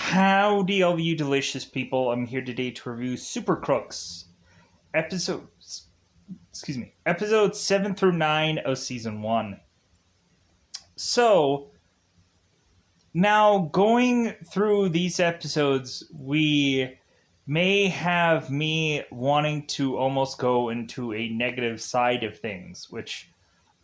Howdy, all of you delicious people. I'm here today to review Super Crooks, episodes, episodes 7 through 9 of Season 1. So, now going through these episodes, we may have me wanting to almost go into a negative side of things, which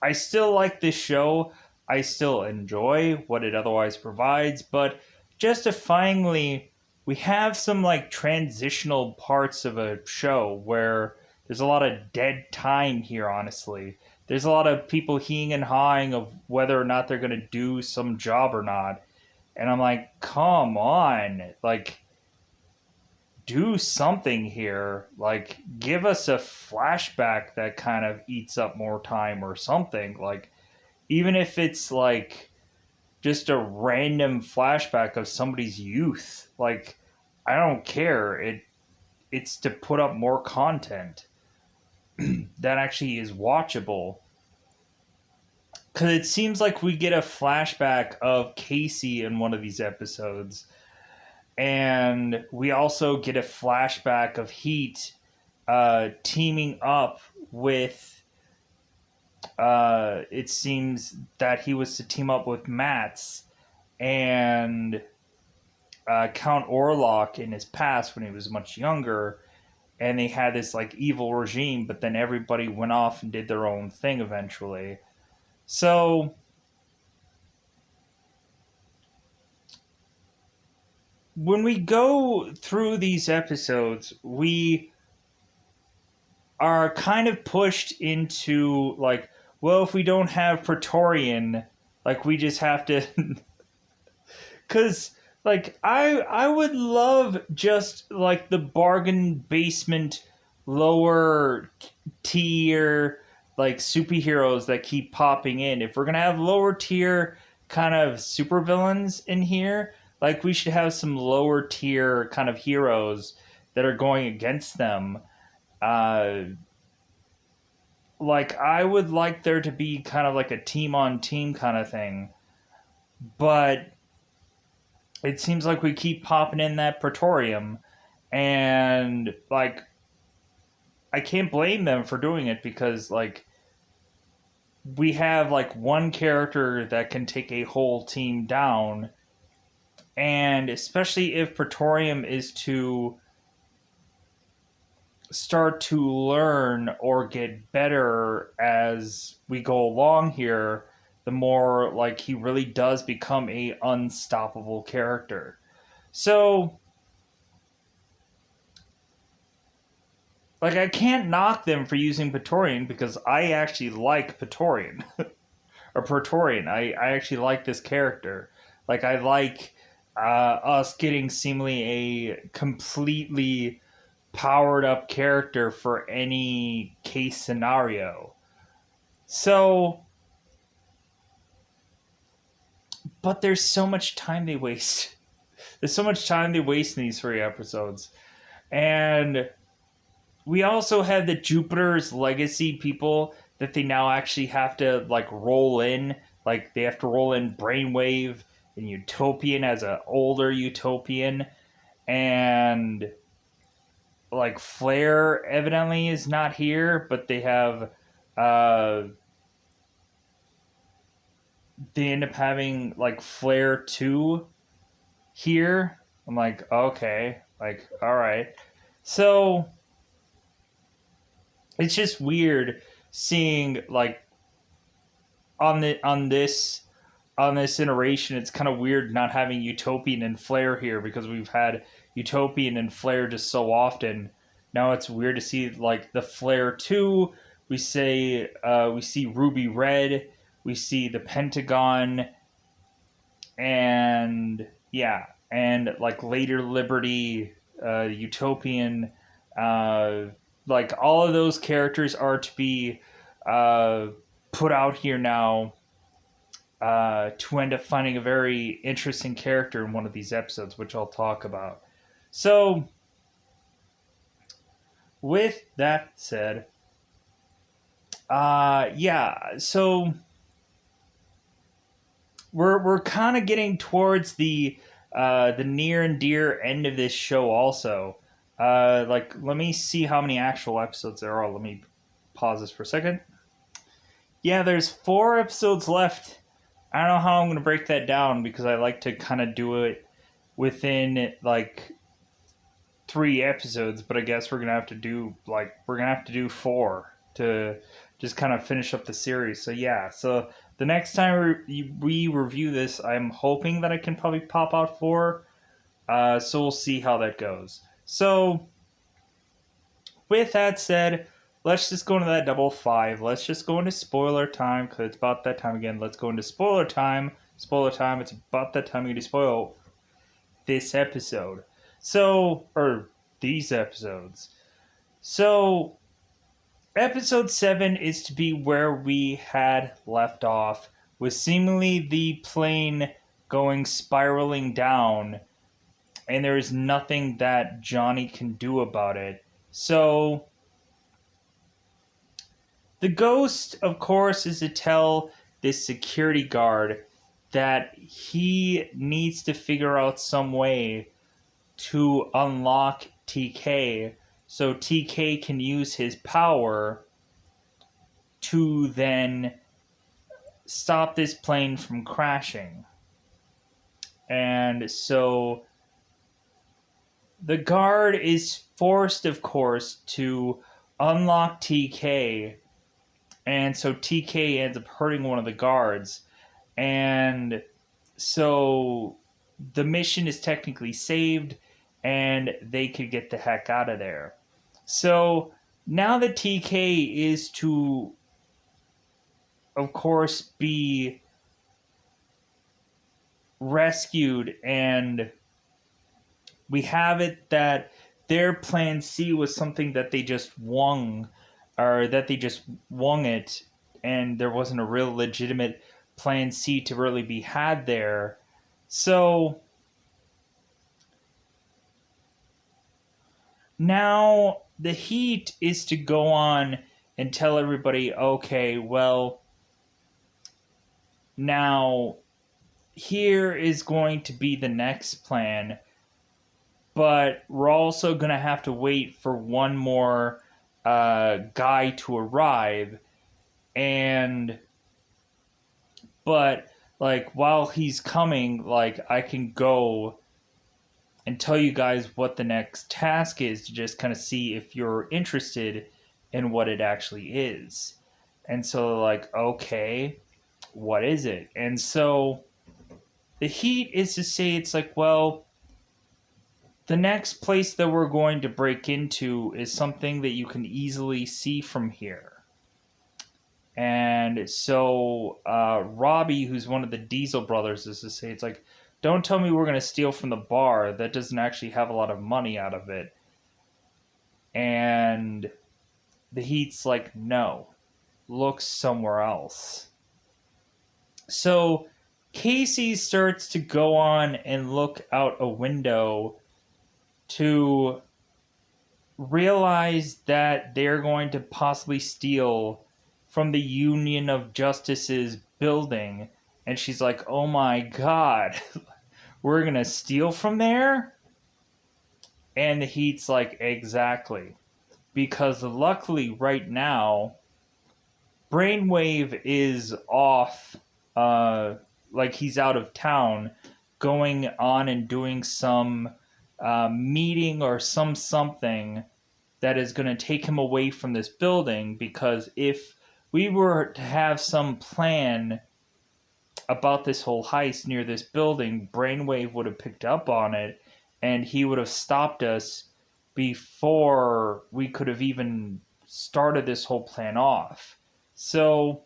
I still like this show. I still enjoy what it otherwise provides, but justifyingly, we have some like transitional parts of a show where there's a lot of dead time here, honestly. There's a lot of people heeing and hawing of whether or not they're going to do some job or not. And I'm like, come on. Like, do something here. Like, give us a flashback that kind of eats up more time or something. Like, even if it's like just a random flashback of somebody's youth, like, I don't care. It's to put up more content that actually is watchable. Because it seems like we get a flashback of Casey in one of these episodes, and we also get a flashback of Heat teaming up with. It seems that he was to team up with Mats and Count Orlok in his past when he was much younger, and they had this like evil regime, but then everybody went off and did their own thing eventually. So when we go through these episodes, we are kind of pushed into like, well, if we don't have Praetorian, like we just have to cuz like I would love just like the bargain basement lower tier like superheroes that keep popping in. If we're going to have lower tier kind of supervillains in here, like we should have some lower tier kind of heroes that are going against them. Uh like I would like there to be kind of like a team on team kind of thing. But it seems like we keep popping in that Praetorium, and like I can't blame them for doing it because like we have like one character that can take a whole team down, and especially if Praetorium is to start to learn or get better as we go along here, the more like he really does become a unstoppable character. So like I can't knock them for using Praetorian because I actually like Praetorian or Praetorian. I actually like this character. Like I like us getting seemingly a completely powered up character for any case scenario. So, but there's so much time they waste. There's so much time they waste in these 3 episodes. And we also have the Jupiter's Legacy people that they now actually have to like roll in. Like they have to roll in Brainwave and Utopian as an older Utopian. And like Flare evidently is not here, but they have uh they end up having like Flare 2 here. I'm like, okay, like all right. So it's just weird seeing like on this iteration, it's kind of weird not having Utopian and Flare here because we've had Utopian and Flare just so often. Now it's weird to see like the Flare 2. We see Ruby Red, we see the Pentagon, and yeah, and like later Liberty, Utopian, uh, like all of those characters are to be uh, put out here now to end up finding a very interesting character in one of these episodes, which I'll talk about. So, with that said, yeah, so we're kind of getting towards the the near and dear end of this show also. Let me see how many actual episodes there are. Let me pause this for a second. Yeah, there's 4 episodes left. I don't know how I'm going to break that down because I like to kind of do it within like 3 episodes, but I guess we're gonna have to do 4 to just kind of finish up the series. So yeah, so the next time we review this, I'm hoping that I can probably pop out 4. So we'll see how that goes. So with that said, let's just go into that double 5. Let's just go into spoiler time because it's about that time again. Let's go into spoiler time. Spoiler time. It's about that time to spoil this episode. So, or these episodes. So, episode 7 is to be where we had left off, with seemingly the plane going spiraling down, and there is nothing that Johnny can do about it. So, the ghost, of course, is to tell this security guard that he needs to figure out some way to unlock TK so TK can use his power to then stop this plane from crashing. And so the guard is forced, of course, to unlock TK, and so TK ends up hurting one of the guards, and so the mission is technically saved and they could get the heck out of there. So now that TK is to, of course, be rescued, and we have it that their plan C was something that they just won, or that they just won it, and there wasn't a real legitimate plan C to really be had there. So now the heat is to go on and tell everybody, okay, well, now here is going to be the next plan, but we're also going to have to wait for one more guy to arrive, but like while he's coming, like I can go and tell you guys what the next task is to just kind of see if you're interested in what it actually is. And so like, okay, what is it? And so the heat is to say, it's like, well, the next place that we're going to break into is something that you can easily see from here. And so Robbie, who's one of the Diesel brothers, is to say, it's like, don't tell me we're going to steal from the bar. That doesn't actually have a lot of money out of it. And the Heat's like, no, look somewhere else. So Casey starts to go on and look out a window to realize that they're going to possibly steal from the Union of Justice's building. And she's like, oh my god, we're going to steal from there? And the Heat's like, exactly. Because luckily right now, Brainwave is off, like he's out of town, going on and doing some meeting or something that is going to take him away from this building, because if we were to have some plan about this whole heist near this building, Brainwave would have picked up on it, and he would have stopped us before we could have even started this whole plan off. So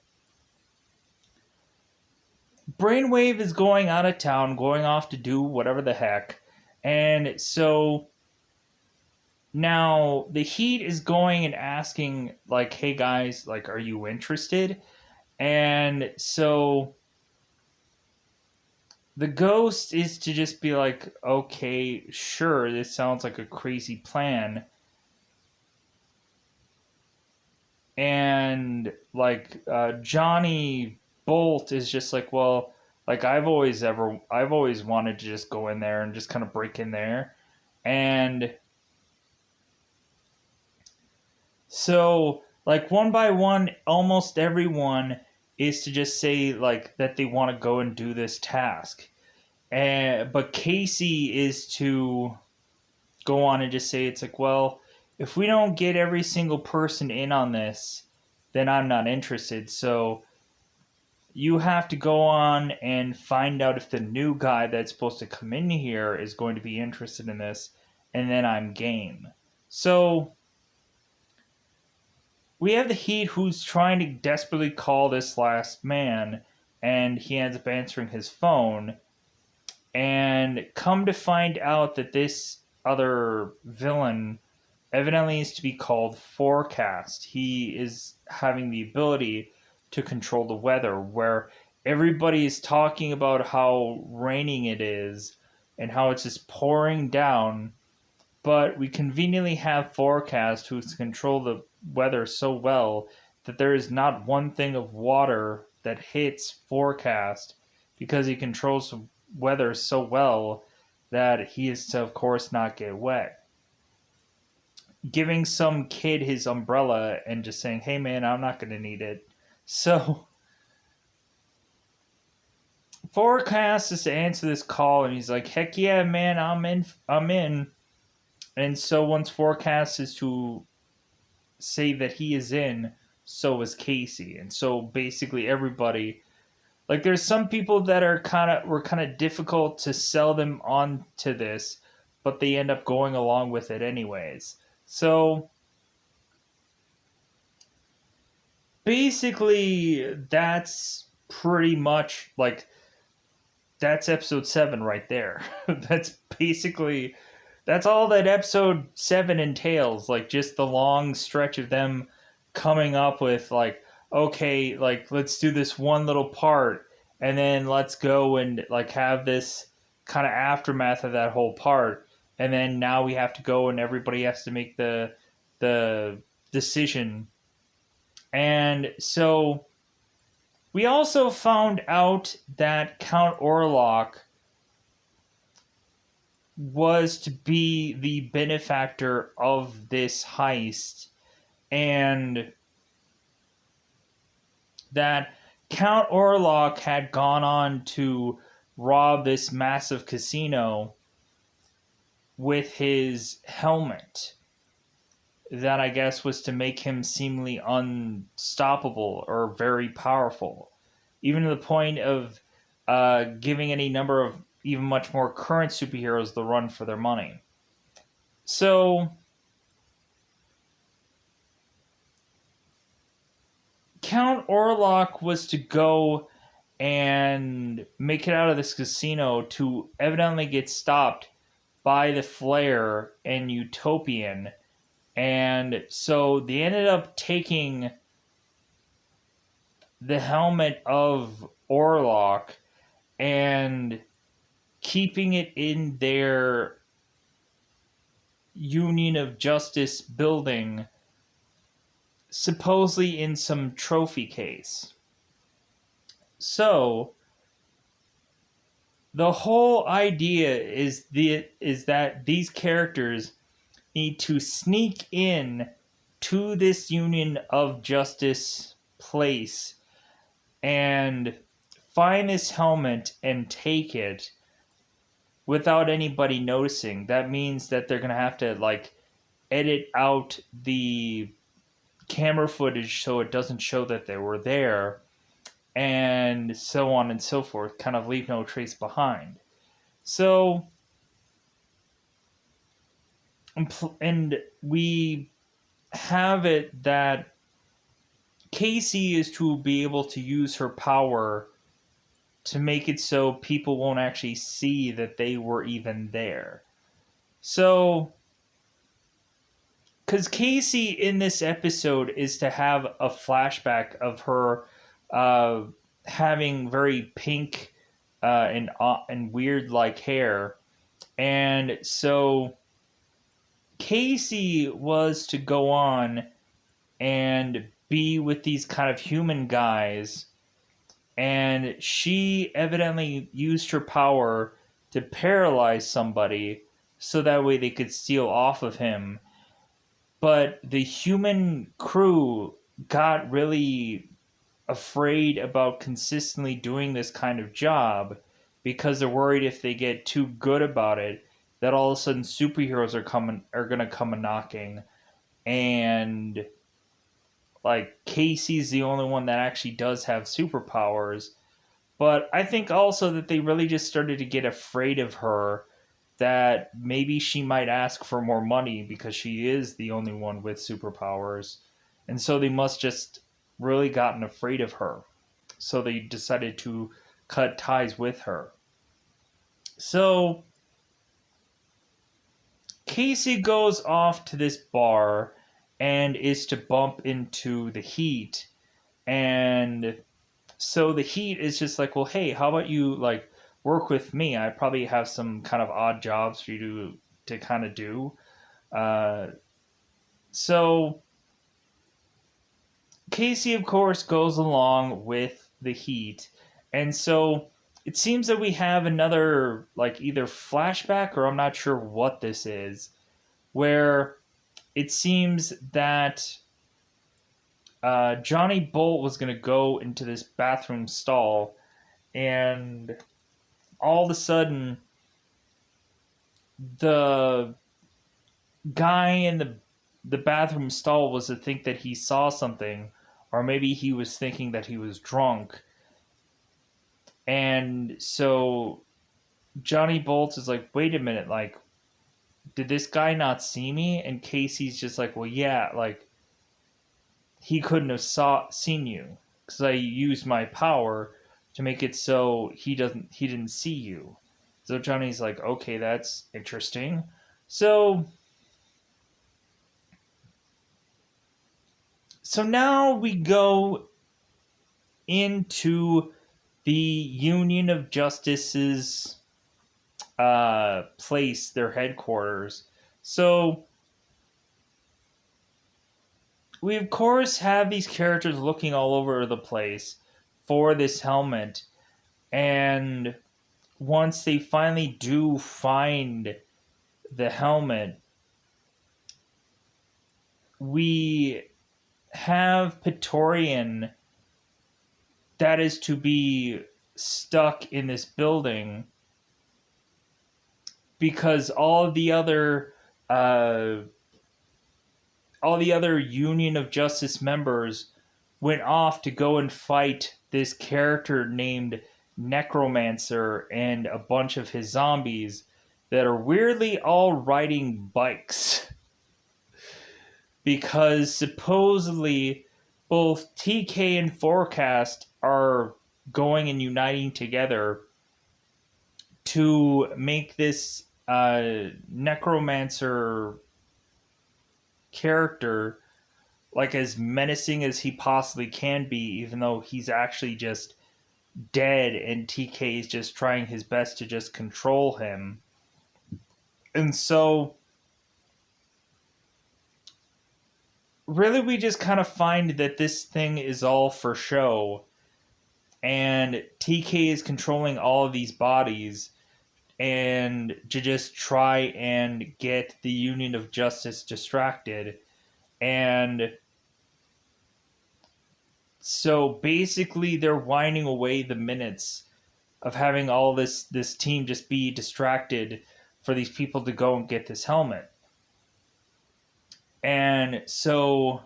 Brainwave is going out of town, going off to do whatever the heck, and so now the Heat is going and asking, like, hey guys, like, are you interested? And so the Ghost is to just be like, okay, sure, this sounds like a crazy plan. And like Johnny Bolt is just like, well, Like I've always wanted to just go in there and just kind of break in there. And so like one by one, almost everyone is to just say like that they want to go and do this task. And but Casey is to go on and just say it's like, well, if we don't get every single person in on this, then I'm not interested. So you have to go on and find out if the new guy that's supposed to come in here is going to be interested in this, and then I'm game. So we have the Heat who's trying to desperately call this last man, and he ends up answering his phone. And come to find out that this other villain evidently is to be called Forecast. He is having the ability to control the weather, where everybody is talking about how raining it is and how it's just pouring down. But we conveniently have Forecast who control the weather so well that there is not one thing of water that hits Forecast because he controls the weather so well that he is to, of course, not get wet. Giving some kid his umbrella and just saying, hey man, I'm not going to need it. So, Forecast is to answer this call and he's like, heck yeah, man, I'm in. And so once Forecast is to say that he is in, so is Casey. And so basically everybody, like there's some people that were kind of difficult to sell them on to this, but they end up going along with it anyways. So basically that's pretty much like that's episode 7 right there. That's all that episode 7 entails, like just the long stretch of them coming up with like, okay, like let's do this one little part and then let's go and like have this kind of aftermath of that whole part. And then now we have to go and everybody has to make the decision. And so we also found out that Count Orlok was to be the benefactor of this heist, and that Count Orlok had gone on to rob this massive casino with his helmet that I guess was to make him seemingly unstoppable or very powerful, even to the point of giving any number of even much more current superheroes the run for their money. So Count Orlok was to go and make it out of this casino to evidently get stopped by the Flare and Utopian. And so they ended up taking the helmet of Orlok and keeping it in their Union of Justice building, supposedly in some trophy case. So the whole idea is that these characters need to sneak in to this Union of Justice place and find this helmet and take it without anybody noticing. That means that they're going to have to like edit out the camera footage so it doesn't show that they were there, and so on and so forth, kind of leave no trace behind. So, and we have it that Casey is to be able to use her power to make it so people won't actually see that they were even there. So, because Casey in this episode is to have a flashback of her having very pink and weird like hair, and so Casey was to go on and be with these kind of human guys and she evidently used her power to paralyze somebody so that way they could steal off of him. But the human crew got really afraid about consistently doing this kind of job because they're worried if they get too good about it that all of a sudden superheroes are going to come a knocking, and like Casey's the only one that actually does have superpowers. But I think also that they really just started to get afraid of her, that maybe she might ask for more money because she is the only one with superpowers. And so they must just really gotten afraid of her. So they decided to cut ties with her. So Casey goes off to this bar and is to bump into the Heat. And so the Heat is just like, well, hey, how about you like work with me? I probably have some kind of odd jobs for you to kind of do. Uh, so Casey, of course, goes along with the Heat, and so it seems that we have another like either flashback or I'm not sure what this is, where it seems that Johnny Bolt was going to go into this bathroom stall, and all of a sudden the guy in the bathroom stall was to think that he saw something, or maybe he was thinking that he was drunk. And so Johnny Bolt is like, wait a minute, like, did this guy not see me? And Casey's just like, well, yeah, like, he couldn't have seen you because I used my power to make it so he didn't see you. So Johnny's like, okay, that's interesting. So now we go into the Union of Justice's place, their headquarters. So we of course have these characters looking all over the place for this helmet, and once they finally do find the helmet, we have Praetorian that is to be stuck in this building because all the other Union of Justice members went off to go and fight this character named Necromancer and a bunch of his zombies that are weirdly all riding bikes. Because supposedly both TK and Forecast are going and uniting together to make this Necromancer character like as menacing as he possibly can be, even though he's actually just dead and TK is just trying his best to just control him. And so really we just kind of find that this thing is all for show, and TK is controlling all of these bodies and to just try and get the Union of Justice distracted. And so basically they're winding away the minutes of having all this team just be distracted for these people to go and get this helmet. And so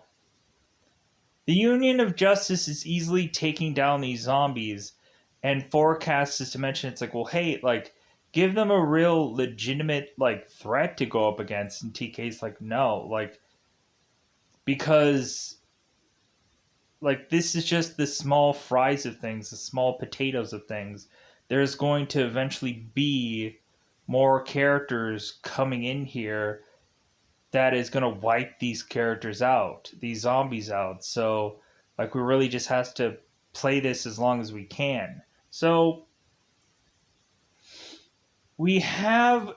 the Union of Justice is easily taking down these zombies, and Forecast is to mention, it's like, well, hey, like, give them a real legitimate, like, threat to go up against. And TK's like, no, like, because, like, this is just the small fries of things, the small potatoes of things. There's going to eventually be more characters coming in here that is going to wipe these characters out, these zombies out. So, like, we really just has to play this as long as we can. So, we have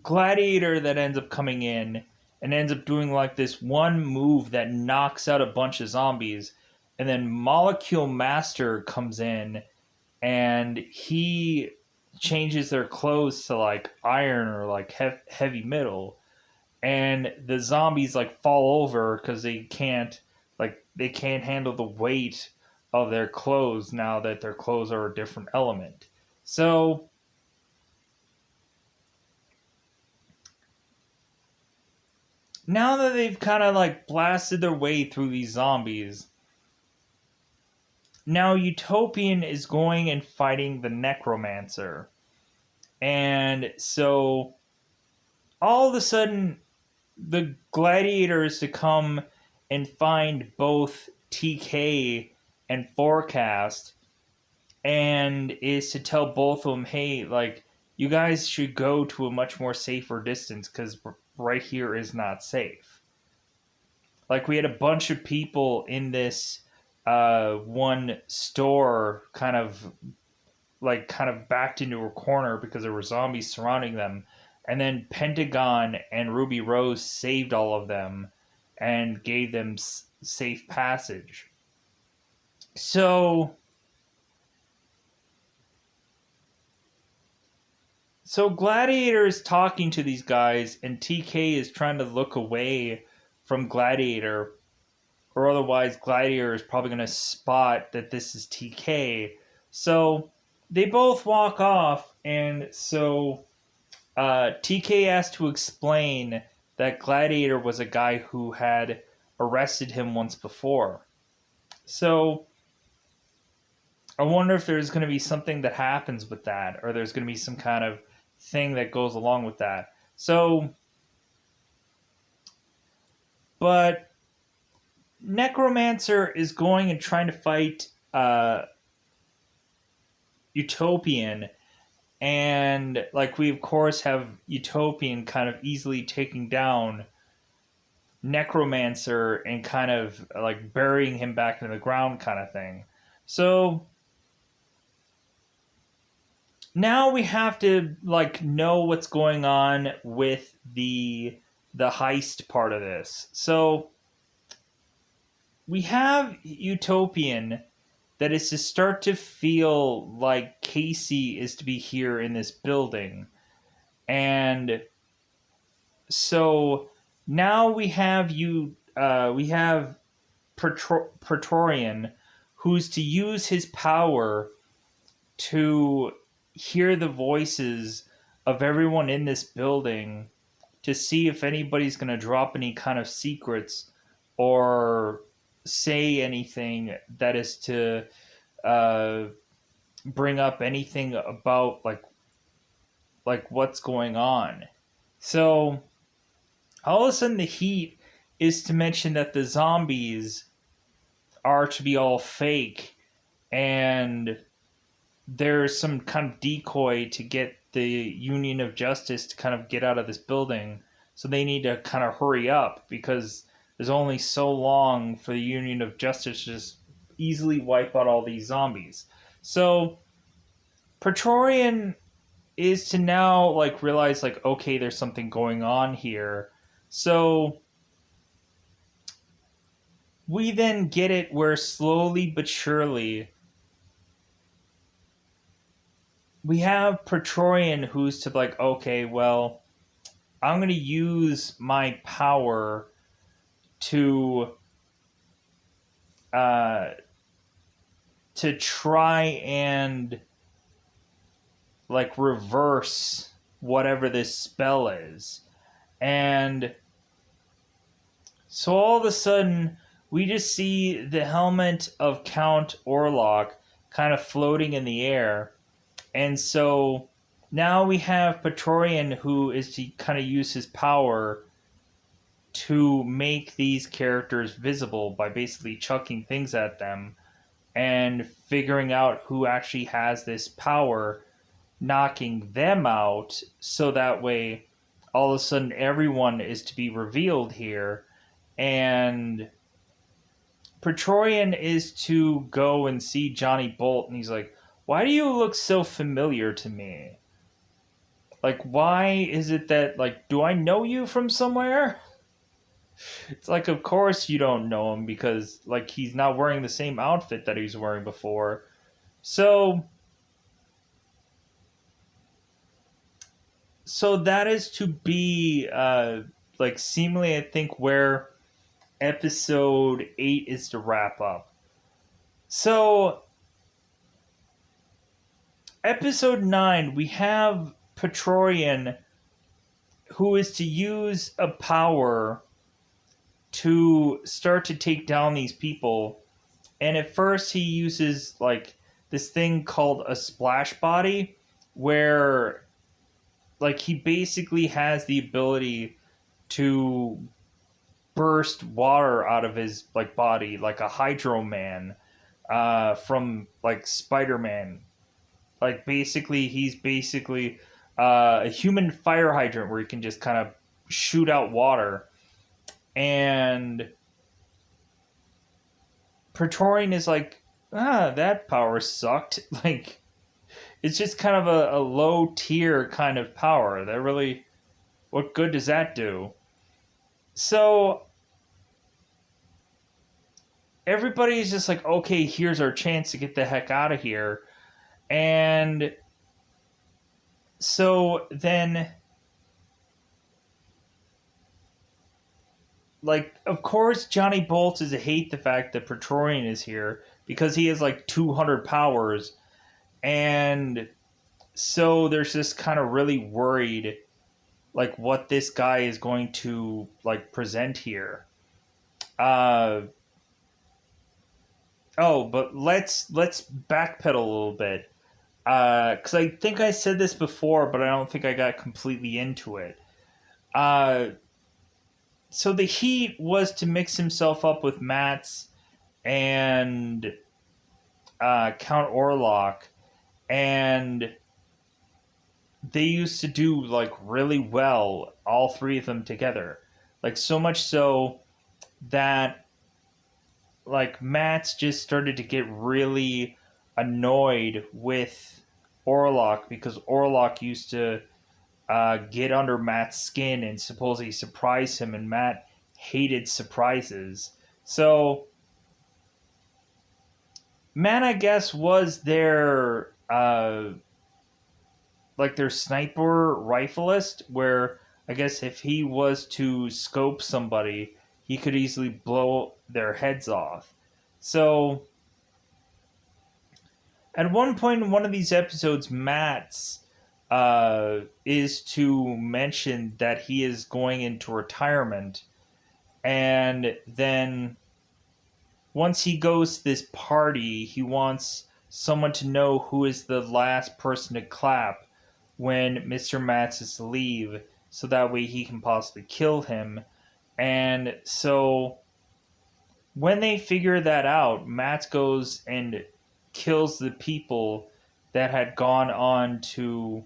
Gladiator that ends up coming in and ends up doing, like, this one move that knocks out a bunch of zombies. and then Molecule Master comes in, and he changes their clothes to like iron or like heavy metal, and the zombies like fall over because they can't handle the weight of their clothes now that their clothes are a different element. So now that they've kind of like blasted their way through these zombies, now Utopian is going and fighting the Necromancer. And so all of a sudden, the gladiators to come and find both TK and Forecast, and is to tell both of them, hey, like, you guys should go to a much more safer distance because right here is not safe. Like, we had a bunch of people in this one store kind of backed into a corner because there were zombies surrounding them, and then Pentagon and Ruby Rose saved all of them and gave them safe passage. So Gladiator is talking to these guys, and TK is trying to look away from Gladiator, or otherwise Gladiator is probably going to spot that this is TK. So they both walk off, and so TK has to explain that Gladiator was a guy who had arrested him once before. So I wonder if there's going to be something that happens with that, or there's going to be some kind of thing that goes along with that. So, but Necromancer is going and trying to fight Utopian, and like we of course have Utopian kind of easily taking down Necromancer and kind of like burying him back into the ground kind of thing. So now we have to like know what's going on with the heist part of this. So we have Utopian that is to start to feel like Casey is to be here in this building. And so now we have Praetorian, who's to use his power to hear the voices of everyone in this building to see if anybody's going to drop any kind of secrets or say anything that is to bring up anything about like what's going on. So all of a sudden the heat is to mention that the zombies are to be all fake, and there's some kind of decoy to get the Union of Justice to kind of get out of this building. So they need to kind of hurry up because there's only so long for the Union of Justice to just easily wipe out all these zombies. So Praetorian is to now like realize like, okay, there's something going on here. So we then get it where slowly but surely we have Praetorian who's to like, okay, well, I'm going to use my power to try and like reverse whatever this spell is. And so all of a sudden we just see the helmet of Count Orlok kind of floating in the air. And so now we have Praetorian who is to kind of use his power to make these characters visible by basically chucking things at them and figuring out who actually has this power, knocking them out, so that way all of a sudden everyone is to be revealed here. And Praetorian is to go and see Johnny Bolt, and he's like, why do you look so familiar to me? Like, why is it that, like, do I know you from somewhere? It's like, of course you don't know him because, like, he's not wearing the same outfit that he was wearing before. So, so that is to be, like, seemingly, I think, where episode 8 is to wrap up. So, episode 9, we have Petrorian, who is to use a power to start to take down these people. And at first, he uses like this thing called a splash body, where like he basically has the ability to burst water out of his like body, like a Hydro Man from like Spider-Man. Like basically, he's basically a human fire hydrant where he can just kind of shoot out water. And Praetorian is like, that power sucked. Like, it's just kind of a low tier kind of power. That really, what good does that do? So, everybody's just like, okay, here's our chance to get the heck out of here. And so then, like, of course, Johnny Bolts is to hate the fact that Praetorian is here because he has like 200 powers. And so there's just kind of really worried like what this guy is going to like present here. But let's backpedal a little bit. Because I think I said this before, but I don't think I got completely into it. So the Heat was to mix himself up with Mats and Count Orlok, and they used to do like really well, all three of them together. Like so much so that like Mats just started to get really annoyed with Orlok because Orlok used to get under Matt's skin and supposedly surprise him, and Matt hated surprises. So Matt, I guess, was their like their sniper rifleist, where I guess if he was to scope somebody, he could easily blow their heads off. So at one point in one of these episodes, Matt's is to mention that he is going into retirement, and then once he goes to this party, he wants someone to know who is the last person to clap when Mr. Mats is to leave, so that way he can possibly kill him. And so when they figure that out, Mats goes and kills the people that had gone on to,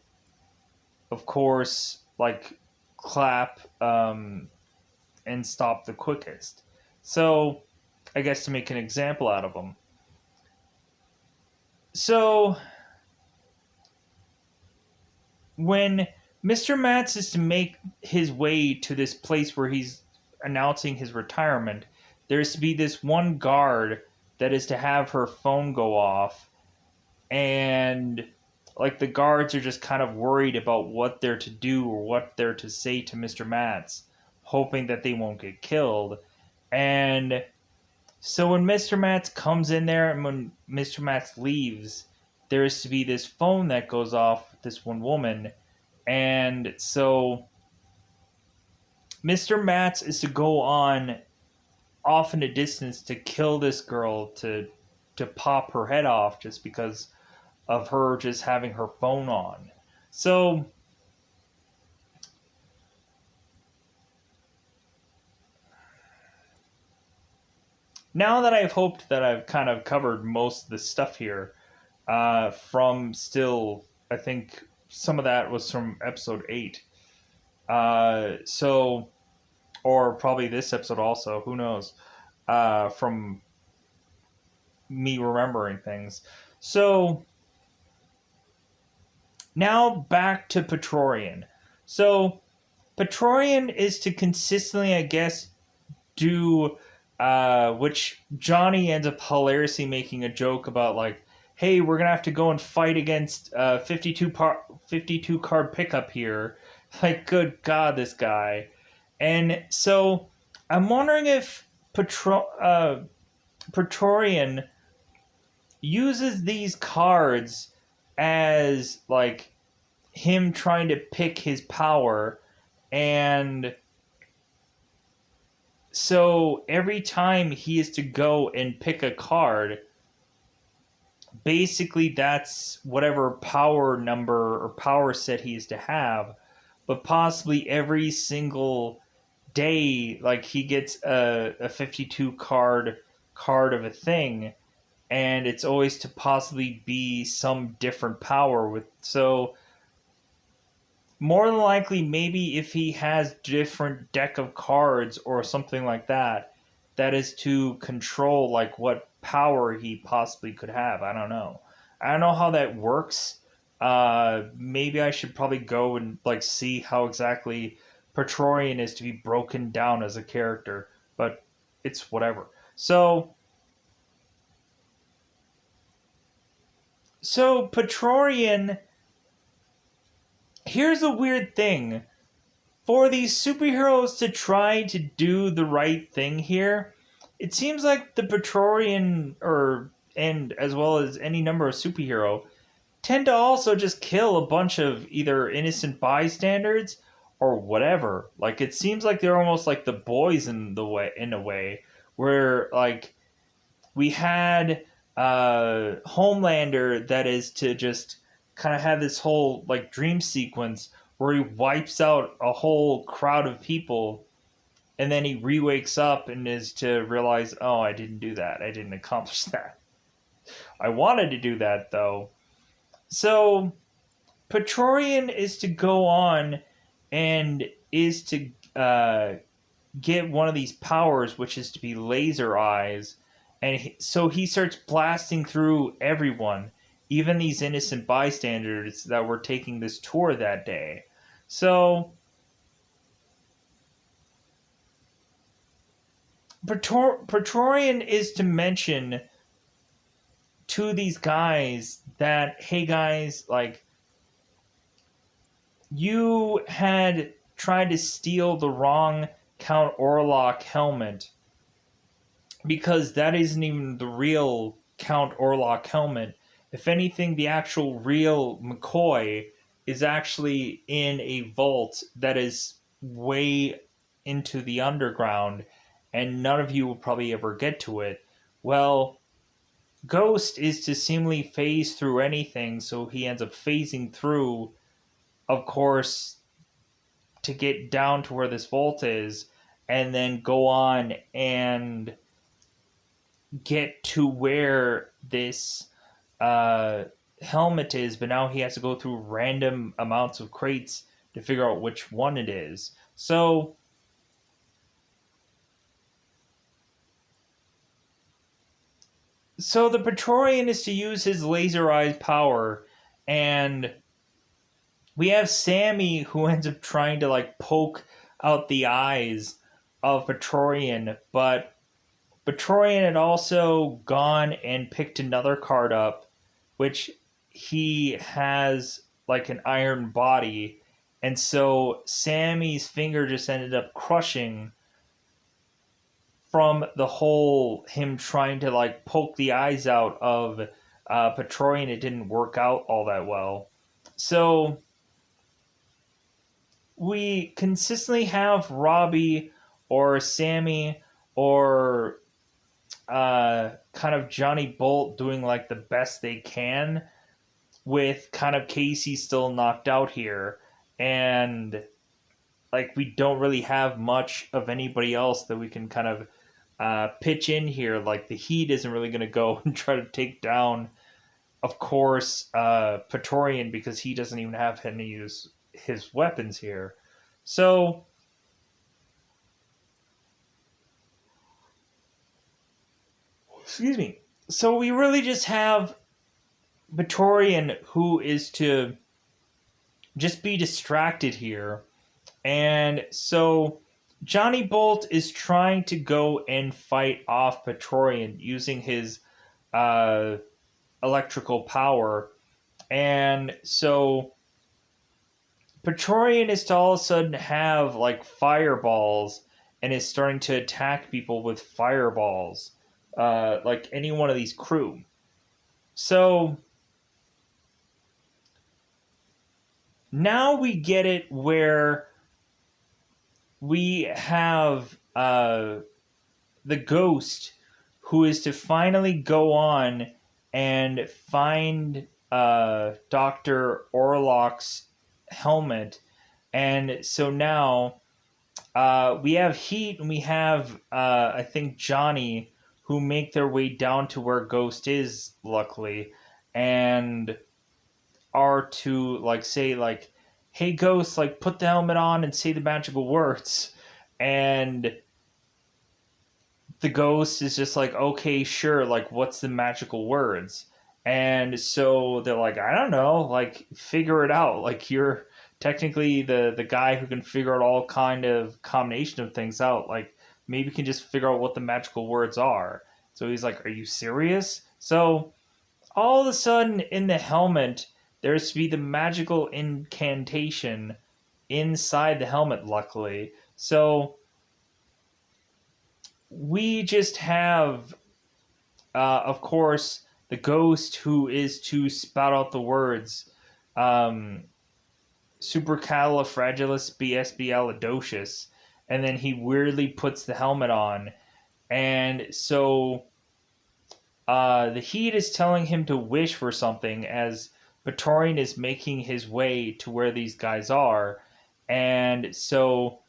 of course, like clap and stop the quickest. So, I guess to make an example out of them. So, when Mr. Mats is to make his way to this place where he's announcing his retirement, there's to be this one guard that is to have her phone go off, and like the guards are just kind of worried about what they're to do or what they're to say to Mr. Mats, hoping that they won't get killed. And so when Mr. Mats comes in there and when Mr. Mats leaves, there is to be this phone that goes off with this one woman. And so Mr. Mats is to go on off in a distance to kill this girl, to pop her head off just because of her just having her phone on. So now that I've hoped that I've kind of covered most of the stuff here, from still, I think some of that was from episode 8. So, or probably this episode also, who knows, from me remembering things. So, now back to Petrorian. So, Petrorian is to consistently, I guess, do, which Johnny ends up hilariously making a joke about, like, hey, we're gonna have to go and fight against 52 card pickup here. Like, good God, this guy. And so I'm wondering if Praetorian uses these cards as like him trying to pick his power, and so every time he is to go and pick a card, basically that's whatever power number or power set he is to have, but possibly every single day, like he gets a 52 card of a thing, and it's always to possibly be some different power with. So more than likely, maybe if he has different deck of cards or something like that, that is to control like what power he possibly could have. I don't know. I don't know how that works. Maybe I should probably go and like see how exactly Praetorian is to be broken down as a character, but it's whatever. So Praetorian, here's a weird thing. For these superheroes to try to do the right thing here, it seems like the Praetorian, or and as well as any number of superhero, tend to also just kill a bunch of either innocent bystanders or whatever. Like it seems like they're almost like the boys in a way, where like we had Homelander that is to just kind of have this whole like dream sequence where he wipes out a whole crowd of people, and then he re-wakes up and is to realize, oh, I didn't do that. I didn't accomplish that. I wanted to do that though. So Praetorian is to go on and is to get one of these powers, which is to be laser eyes. And so he starts blasting through everyone, even these innocent bystanders that were taking this tour that day. So Praetorian is to mention to these guys that, hey guys, like, you had tried to steal the wrong Count Orlok helmet, because that isn't even the real Count Orlok helmet. If anything, the actual real McCoy is actually in a vault that is way into the underground, and none of you will probably ever get to it. Well, Ghost is to seemingly phase through anything, so he ends up phasing through, of course, to get down to where this vault is, and then go on and get to where this helmet is, but now he has to go through random amounts of crates to figure out which one it is. So the Praetorian is to use his laser eyes power, and we have Sammy who ends up trying to like poke out the eyes of Praetorian, but Praetorian had also gone and picked another card up, which he has like an iron body, and so Sammy's finger just ended up crushing from the whole him trying to like poke the eyes out of Praetorian. It didn't work out all that well. So we consistently have Robbie or Sammy or kind of Johnny Bolt doing like the best they can, with kind of Casey still knocked out here, and like we don't really have much of anybody else that we can kind of pitch in here. Like the Heat isn't really going to go and try to take down, of course, Praetorian, because he doesn't even have any use his weapons here. So excuse me. So we really just have Praetorian, who is to just be distracted here. And so Johnny Bolt is trying to go and fight off Praetorian using his uh, electrical power. And so Praetorian is to all of a sudden have like fireballs and is starting to attack people with fireballs, like any one of these crew. So now we get it where we have the ghost who is to finally go on and find Dr. Orlok's helmet. And so now we have Heat and we have, I think, Johnny, who make their way down to where Ghost is, luckily, and are to, like, say, like, hey, Ghost, like, put the helmet on and say the magical words. And the Ghost is just like, okay, sure, like, what's the magical words? And so they're like, I don't know, like, figure it out. Like, you're technically the guy who can figure out all kind of combination of things out. Like, maybe you can just figure out what the magical words are. So he's like, are you serious? So all of a sudden in the helmet, there's to be the magical incantation inside the helmet, luckily. So we just have, of course, the ghost who is to spout out the words supercalifragilisticexpialidocious, and then he weirdly puts the helmet on. And so the Heat is telling him to wish for something as Praetorian is making his way to where these guys are. And so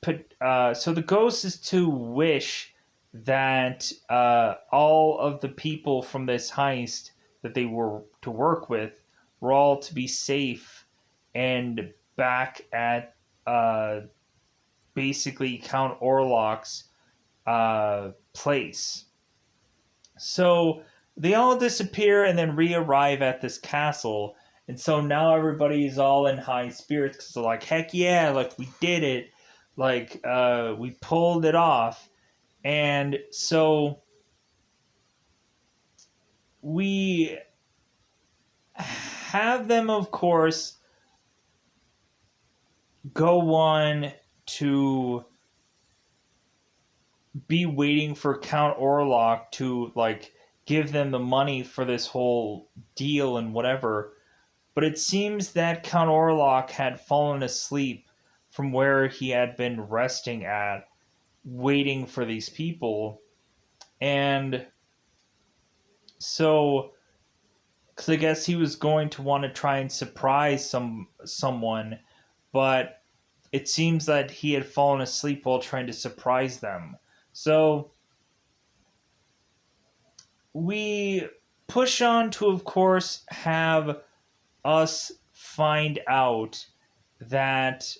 so the ghost is to wish that all of the people from this heist that they were to work with were all to be safe and back at basically Count Orlok's place. So they all disappear and then re-arrive at this castle. And so now everybody's all in high spirits because they're like, heck yeah, like we did it. Like, we pulled it off. And so we have them, of course, go on to be waiting for Count Orlok to, like, give them the money for this whole deal and whatever. But it seems that Count Orlok had fallen asleep from where he had been resting at, waiting for these people. And so, because I guess he was going to want to try and surprise someone, but it seems that he had fallen asleep while trying to surprise them. So we push on to, of course, have us find out that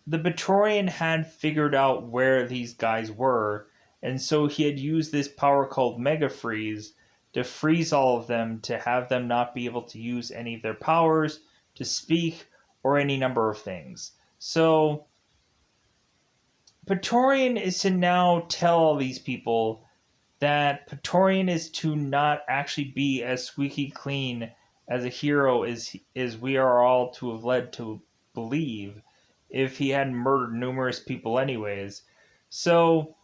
the Praetorian had figured out where these guys were, and so he had used this power called Mega Freeze to freeze all of them, to have them not be able to use any of their powers, to speak, or any number of things. So Praetorian is to now tell all these people that Praetorian is to not actually be as squeaky clean as a hero as we are all to have led to believe, if he hadn't murdered numerous people anyways. So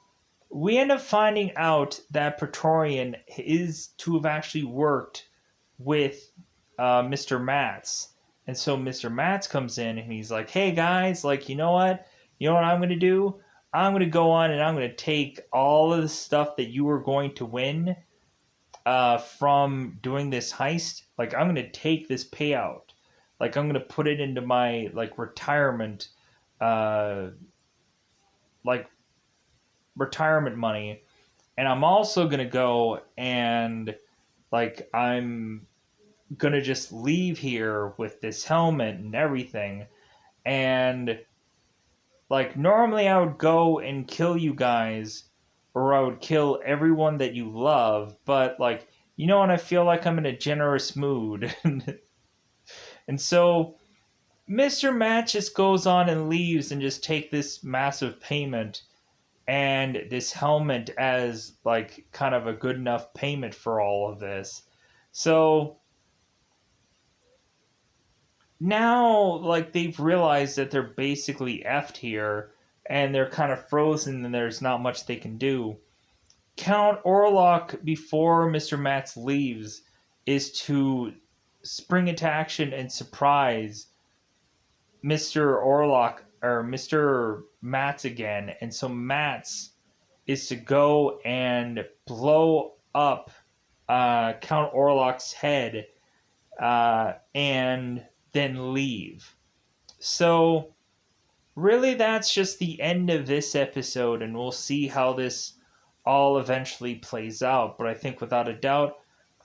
we end up finding out that Praetorian is to have actually worked with Mr. Matz. And so Mr. Matz comes in and he's like, hey guys, like, you know what? You know what I'm going to do? I'm going to go on and I'm going to take all of the stuff that you were going to win from doing this heist. Like, I'm going to take this payout. Like, I'm going to put it into my, like, retirement retirement money, and I'm also gonna go and, like, I'm gonna just leave here with this helmet and everything. And, like, normally I would go and kill you guys, or I would kill everyone that you love, but, like, you know, when I feel like I'm in a generous mood. And so Mr. Matt just goes on and leaves and just take this massive payment and this helmet as like kind of a good enough payment for all of this. So now like they've realized that they're basically effed here and they're kind of frozen and there's not much they can do. Count Orlok before Mr. Matz leaves is to spring into action and surprise Mr. Orlok or Mr. Matz again. And so Matz is to go and blow up Count Orlok's head and then leave. So, really, that's just the end of this episode, and we'll see how this all eventually plays out. But I think without a doubt,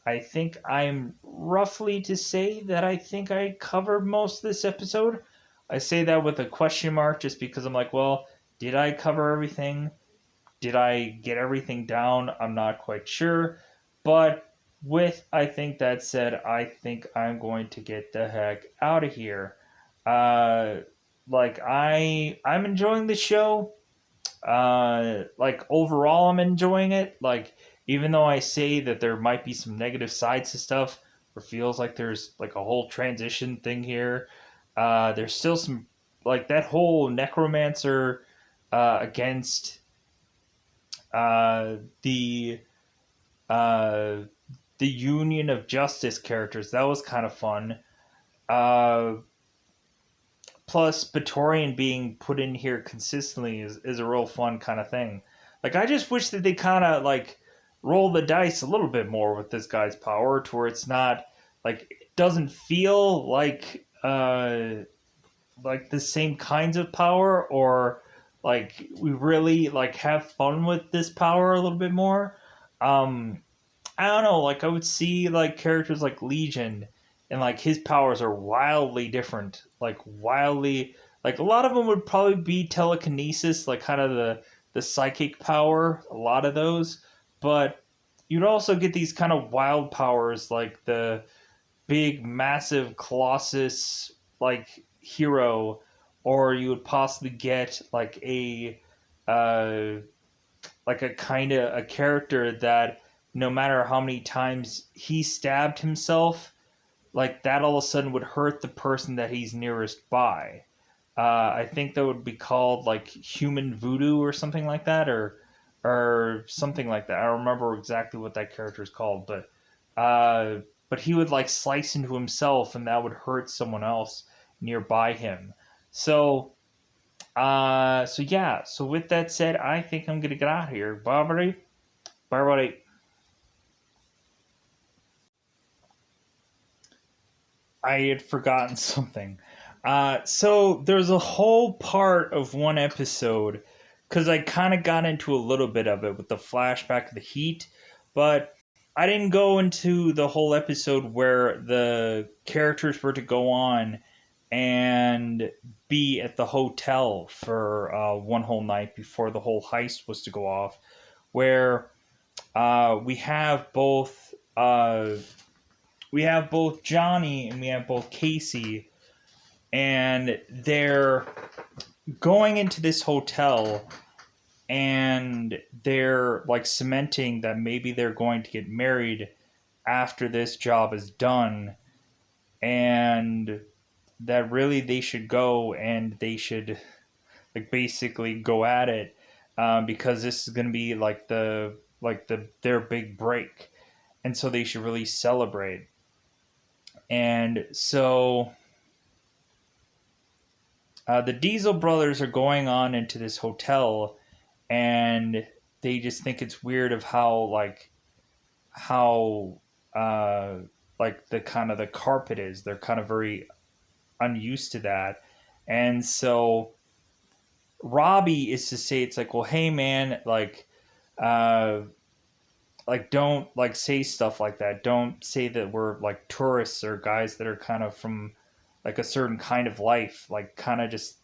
I think I'm roughly to say that I think I covered most of this episode. I say that with a question mark just because I'm like, well, did I cover everything? Did I get everything down? I'm not quite sure. But with, I think that said, I think I'm going to get the heck out of here. I'm enjoying the show. Like overall, I'm enjoying it. Like even though I say that there might be some negative sides to stuff, or feels like there's like a whole transition thing here. There's still some like that whole necromancer against uh, the uh, the Union of Justice characters. That was kind of fun. Uh, Plus, Praetorian being put in here consistently is a real fun kind of thing. Like, I just wish that they kind of like roll the dice a little bit more with this guy's power, to where it's not like it doesn't feel like the same kinds of power, or like we really like have fun with this power a little bit more. Um, I don't know, like I would see like characters like Legion and like his powers are wildly different. Like wildly like a lot of them would probably be telekinesis, like kind of the psychic power, a lot of those. But you'd also get these kind of wild powers like the big massive colossus like hero, or you would possibly get uh like a kind of a character that no matter how many times he stabbed himself, like that all of a sudden would hurt the person that he's nearest by. I think that would be called like human voodoo or something like that, or something like that. I don't remember exactly what that character is called, but he would like slice into himself, and that would hurt someone else nearby him. So yeah. So with that said, I think I'm gonna get out of here. Bye, buddy. Bye, buddy. I had forgotten something. So there's a whole part of one episode because I kind of got into a little bit of it with the flashback of the heat, but I didn't go into the whole episode where the characters were to go on and be at the hotel for one whole night before the whole heist was to go off, where we have both. We have both Johnny and we have both Casey, and they're going into this hotel and they're like cementing that maybe they're going to get married after this job is done, and that really they should go and they should like basically go at it, because this is going to be like the their big break, and so they should really celebrate. And so the Diesel brothers are going on into this hotel, and they just think it's weird of how uh, like the kind of the carpet is. They're kind of very unused to that, and so Robbie is to say it's like, well, hey man, uh, like don't like say stuff like that. Don't say that we're like tourists or guys that are kind of from like a certain kind of life. Like kind of just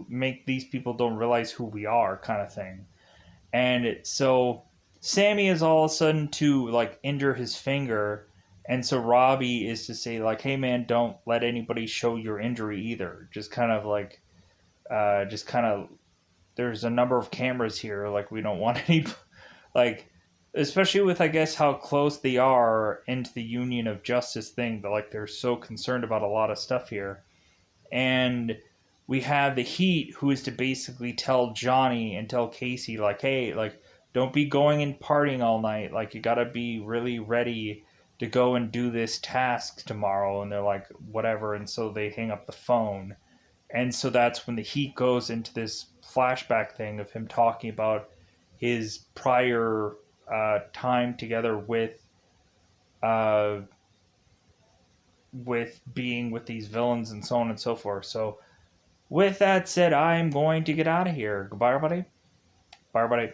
make these people don't realize who we are, kind of thing. And so Sammy is all of a sudden to like injure his finger, And so Robbie is to say like, hey man, don't let anybody show your injury either. Just kind of like, just kind of, there's a number of cameras here. Like we don't want any, like, especially with I guess how close they are into the Union of Justice thing. But like they're so concerned about a lot of stuff here, and we have the Heat, who is to basically tell Johnny and tell Casey like, hey, like don't be going and partying all night. Like you gotta be really ready to go and do this task tomorrow. And they're like, whatever. And so they hang up the phone. And so that's when the Heat goes into this flashback thing of him talking about his prior time together uh, with being with these villains and so on and so forth. So with that said, I'm going to get out of here. Goodbye, everybody. Bye, everybody.